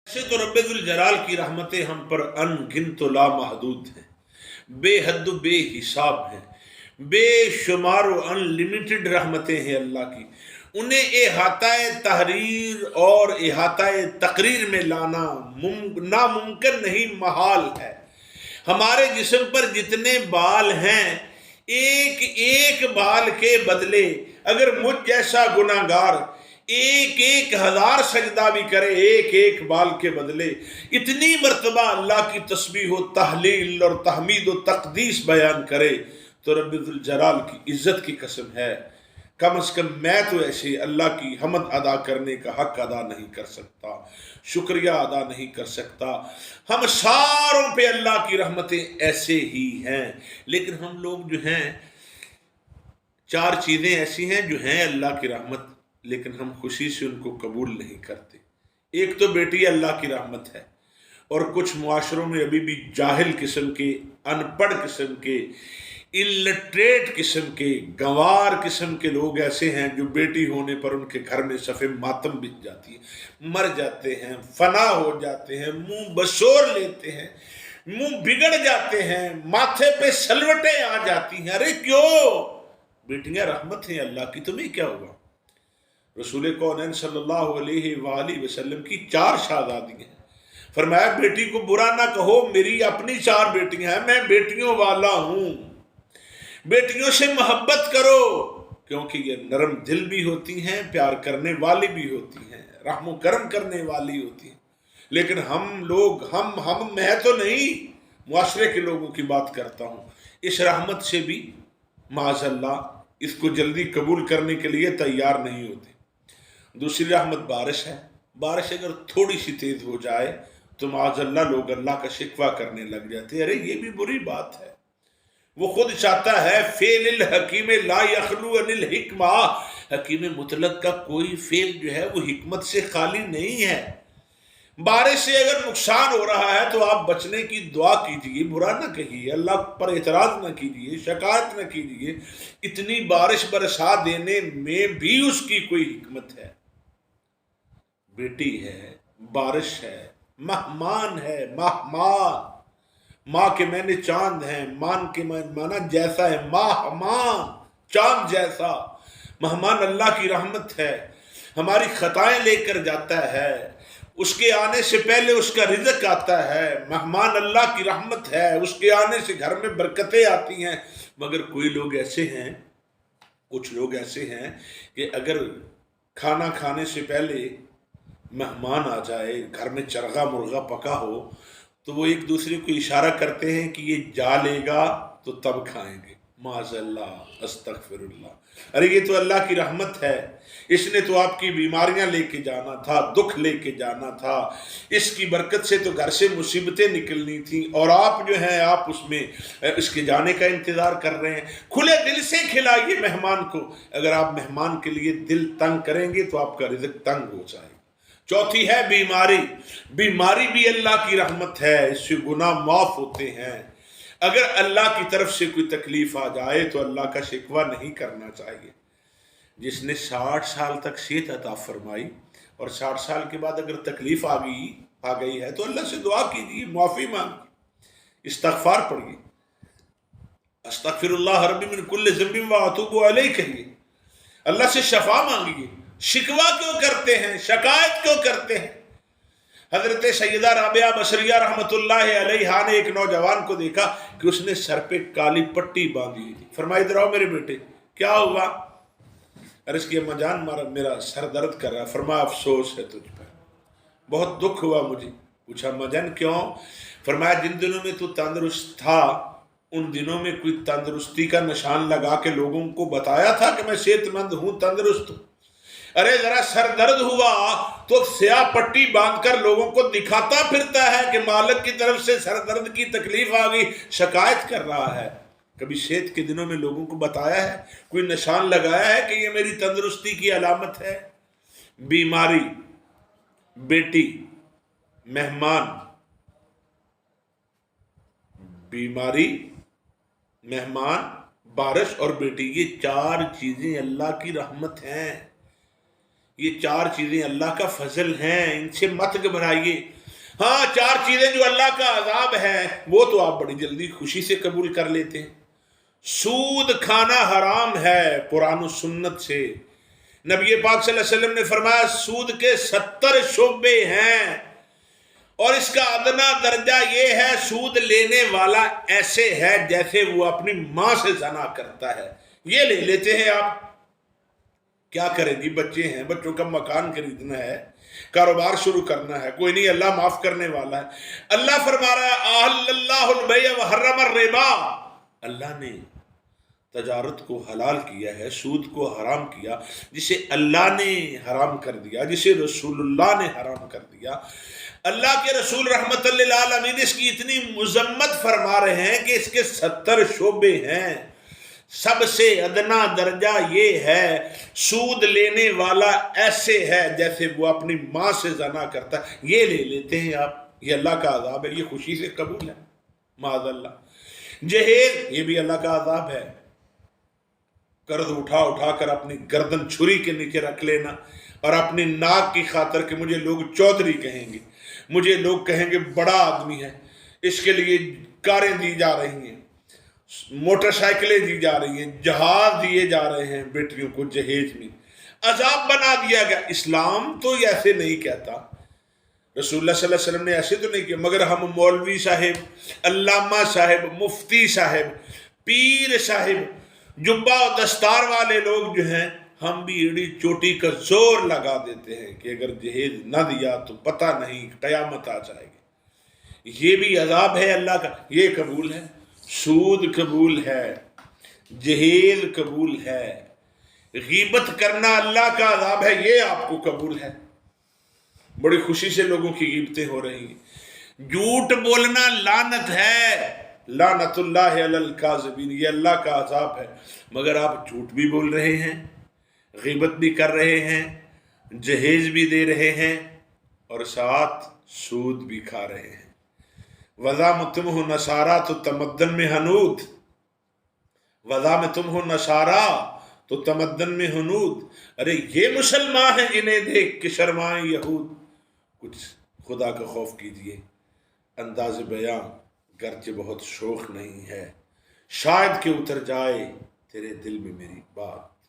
ایسے تو رب ذل جلال کی رحمتیں ہم پر ان گنت و لامحدود ہیں، بے حد و بے حساب ہیں، بے شمار و ان لمیٹڈ رحمتیں ہیں اللہ کی. انہیں احاطہ تحریر اور احاطہ تقریر میں لانا ناممکن نہیں، محال ہے. ہمارے جسم پر جتنے بال ہیں، ایک ایک بال کے بدلے اگر مجھ جیسا گناہگار ایک ایک ہزار سجدہ بھی کرے ایک ایک بال کے بدلے، اتنی مرتبہ اللہ کی تسبیح و تحلیل اور تحمید و تقدیس بیان کرے، تو رب ذوالجلال کی عزت کی قسم ہے کم از کم میں تو ایسے اللہ کی حمد ادا کرنے کا حق ادا نہیں کر سکتا، شکریہ ادا نہیں کر سکتا. ہم ساروں پہ اللہ کی رحمتیں ایسے ہی ہیں، لیکن ہم لوگ جو ہیں، چار چیزیں ایسی ہیں جو ہیں اللہ کی رحمت، لیکن ہم خوشی سے ان کو قبول نہیں کرتے. ایک تو بیٹی اللہ کی رحمت ہے، اور کچھ معاشروں میں ابھی بھی جاہل قسم کے، ان پڑھ قسم کے، الٹریٹ قسم کے، گنوار قسم کے لوگ ایسے ہیں جو بیٹی ہونے پر ان کے گھر میں صف ماتم بچ جاتی ہے، مر جاتے ہیں، فنا ہو جاتے ہیں، منہ بسور لیتے ہیں، منہ بگڑ جاتے ہیں، ماتھے پہ سلوٹیں آ جاتی ہیں. ارے کیوں؟ بیٹیاں رحمت ہیں اللہ کی، تمہیں کیا ہوا؟ رسول کونین صلی اللہ علیہ وآلہ وسلم کی 4 شہزادی ہیں. فرمایا بیٹی کو برا نہ کہو، میری اپنی 4 بیٹیاں ہیں، میں بیٹیوں والا ہوں. بیٹیوں سے محبت کرو، کیونکہ یہ نرم دل بھی ہوتی ہیں، پیار کرنے والی بھی ہوتی ہیں، رحم و کرم کرنے والی ہوتی ہیں. لیکن ہم لوگ، میں تو نہیں، معاشرے کے لوگوں کی بات کرتا ہوں، اس رحمت سے بھی معاذ اللہ اس کو جلدی قبول کرنے کے لیے تیار نہیں ہوتے. دوسری رحمت بارش ہے. بارش اگر تھوڑی سی تیز ہو جائے تو معاذ اللہ لوگ اللہ کا شکوہ کرنے لگ جاتے ہیں، ارے یہ بھی بری بات ہے. وہ خود چاہتا ہے فعل الحکیم لا یخلو عن الحکمہ، حکیم مطلق کا کوئی فعل جو ہے وہ حکمت سے خالی نہیں ہے. بارش سے اگر نقصان ہو رہا ہے تو آپ بچنے کی دعا کیجئے، برا نہ کہیے، اللہ پر اعتراض نہ کیجئے، شکایت نہ کیجئے. اتنی بارش برسا دینے میں بھی اس کی کوئی حکمت ہے. بیٹی ہے، بارش ہے، مہمان ہے، مہمان، ماں کے معنی چاند ہیں، مان کے معنی جیسا ہے، مہمان چاند جیسا. مہمان اللہ کی رحمت ہے، ہماری خطائیں لے کر جاتا ہے، اس کے آنے سے پہلے اس کا رزق آتا ہے. مہمان اللہ کی رحمت ہے، اس کے آنے سے گھر میں برکتیں آتی ہیں. مگر کوئی لوگ ایسے ہیں، کچھ لوگ ایسے ہیں کہ اگر کھانا کھانے سے پہلے مہمان آ جائے، گھر میں چرغا مرغا پکا ہو، تو وہ ایک دوسرے کو اشارہ کرتے ہیں کہ یہ جا لے گا تو تب کھائیں گے. معاذ اللہ، استغفر اللہ. ارے یہ تو اللہ کی رحمت ہے، اس نے تو آپ کی بیماریاں لے کے جانا تھا، دکھ لے کے جانا تھا، اس کی برکت سے تو گھر سے مصیبتیں نکلنی تھیں، اور آپ جو ہیں آپ اس میں اس کے جانے کا انتظار کر رہے ہیں. کھلے دل سے کھلائیے مہمان کو. اگر آپ مہمان کے لیے دل تنگ کریں گے تو آپ کا رزق تنگ ہو جائے گا. چوتھی ہے بیماری. بیماری بھی اللہ کی رحمت ہے، اس سے گناہ معاف ہوتے ہیں. اگر اللہ کی طرف سے کوئی تکلیف آ جائے تو اللہ کا شکوہ نہیں کرنا چاہیے. جس نے 60 سال تک صحت عطا فرمائی اور 60 سال کے بعد اگر تکلیف آ گئی ہے تو اللہ سے دعا کیجیے، معافی مانگیے، استغفار پڑھیے، استغفر اللہ ربی من کل ذنب واتوب الیہ کہیے، اللہ سے شفا مانگیے. شکوہ کیوں کرتے ہیں، شکایت کیوں کرتے ہیں؟ حضرت سیدہ رابعہ بصریہ رحمت اللہ علیہا نے ایک نوجوان کو دیکھا کہ اس نے سر پہ کالی پٹی باندھی تھی. فرمایا ادھر آؤ میرے بیٹے، کیا ہوا؟ عرض کی اماں جان میرا سر درد کر رہا. فرمایا افسوس ہے تجھ پر، بہت دکھ ہوا مجھے. پوچھا اماں جان کیوں؟ فرمایا جن دنوں میں تو تندرست تھا ان دنوں میں کوئی تندرستی کا نشان لگا کے لوگوں کو بتایا تھا کہ میں صحت مند ہوں، تندرست ہوں؟ ارے ذرا سر درد ہوا تو سیاہ پٹی باندھ کر لوگوں کو دکھاتا پھرتا ہے کہ مالک کی طرف سے سر درد کی تکلیف آ گئی، شکایت کر رہا ہے. کبھی صحت کے دنوں میں لوگوں کو بتایا ہے، کوئی نشان لگایا ہے کہ یہ میری تندرستی کی علامت ہے؟ بیماری، بیٹی، مہمان. بیماری، مہمان، بارش اور بیٹی، یہ 4 چیزیں اللہ کی رحمت ہیں. یہ 4 چیزیں اللہ کا فضل ہیں، ان سے مت گھبرائیے. ہاں 4 چیزیں جو اللہ کا عذاب ہے وہ تو آپ بڑی جلدی خوشی سے قبول کر لیتے ہیں۔ سود کھانا حرام ہے قرآن و سنت سے، نبی پاک صلی اللہ علیہ وسلم نے فرمایا سود کے 70 شعبے ہیں، اور اس کا ادنا درجہ یہ ہے سود لینے والا ایسے ہے جیسے وہ اپنی ماں سے زنا کرتا ہے۔ یہ لے لیتے ہیں آپ، کیا کریں جی، بچے ہیں، بچوں کا مکان خریدنا ہے، کاروبار شروع کرنا ہے، کوئی نہیں، اللہ معاف کرنے والا ہے۔ اللہ فرما رہا ہے احل اللہ البیع وحرم الربا، اللہ نے تجارت کو حلال کیا ہے، سود کو حرام کیا، جسے اللہ نے حرام کر دیا، جسے رسول اللہ نے حرام کر دیا۔ اللہ کے رسول رحمت للعالمین اس کی اتنی مذمت فرما رہے ہیں کہ اس کے 70 شعبے ہیں۔ سب سے ادنا درجہ یہ ہے سود لینے والا ایسے ہے جیسے وہ اپنی ماں سے زنا کرتا ہے۔ یہ لے لیتے ہیں آپ، یہ اللہ کا عذاب ہے، یہ خوشی سے قبول ہے، معاذ اللہ۔ جہیز، یہ بھی اللہ کا عذاب ہے، قرض اٹھا اٹھا کر اپنی گردن چھری کے نیچے رکھ لینا، اور اپنی ناک کی خاطر کہ مجھے لوگ چودھری کہیں گے، مجھے لوگ کہیں گے بڑا آدمی ہے، اس کے لیے کاریں دی جا رہی ہیں، موٹر سائیکلیں دی جا رہی ہیں، جہاز دیے جا رہے ہیں بیٹیوں کو جہیز میں، عذاب بنا دیا گیا۔ اسلام تو ایسے نہیں کہتا، رسول اللہ صلی اللہ علیہ وسلم نے ایسے تو نہیں کیا، مگر ہم مولوی صاحب، علامہ صاحب، مفتی صاحب، پیر صاحب، جبہ و دستار والے لوگ جو ہیں، ہم بھی ایڑی چوٹی کا زور لگا دیتے ہیں کہ اگر جہیز نہ دیا تو پتہ نہیں قیامت آ جائے گی۔ یہ بھی عذاب ہے اللہ کا، یہ قبول ہے، سود قبول ہے، جہیز قبول ہے، غیبت کرنا اللہ کا عذاب ہے، یہ آپ کو قبول ہے۔ بڑی خوشی سے لوگوں کی غیبتیں ہو رہی ہیں۔ جھوٹ بولنا لعنت ہے، لعنت اللہ علی الکاذبین، یہ اللہ کا عذاب ہے، مگر آپ جھوٹ بھی بول رہے ہیں، غیبت بھی کر رہے ہیں، جہیز بھی دے رہے ہیں، اور ساتھ سود بھی کھا رہے ہیں۔ وَذَا میں تم ہو نصارہ تو تمدن میں ہنود، وَذَا میں تم ہو نصارہ تو تمدن میں ہنود، ارے یہ مسلمان ہیں جنہیں دیکھ کے شرمائیں یہود۔ کچھ خدا کا خوف کیجئے، انداز بیاں گرچہ بہت شوق نہیں ہے، شاید کہ اتر جائے تیرے دل میں میری بات۔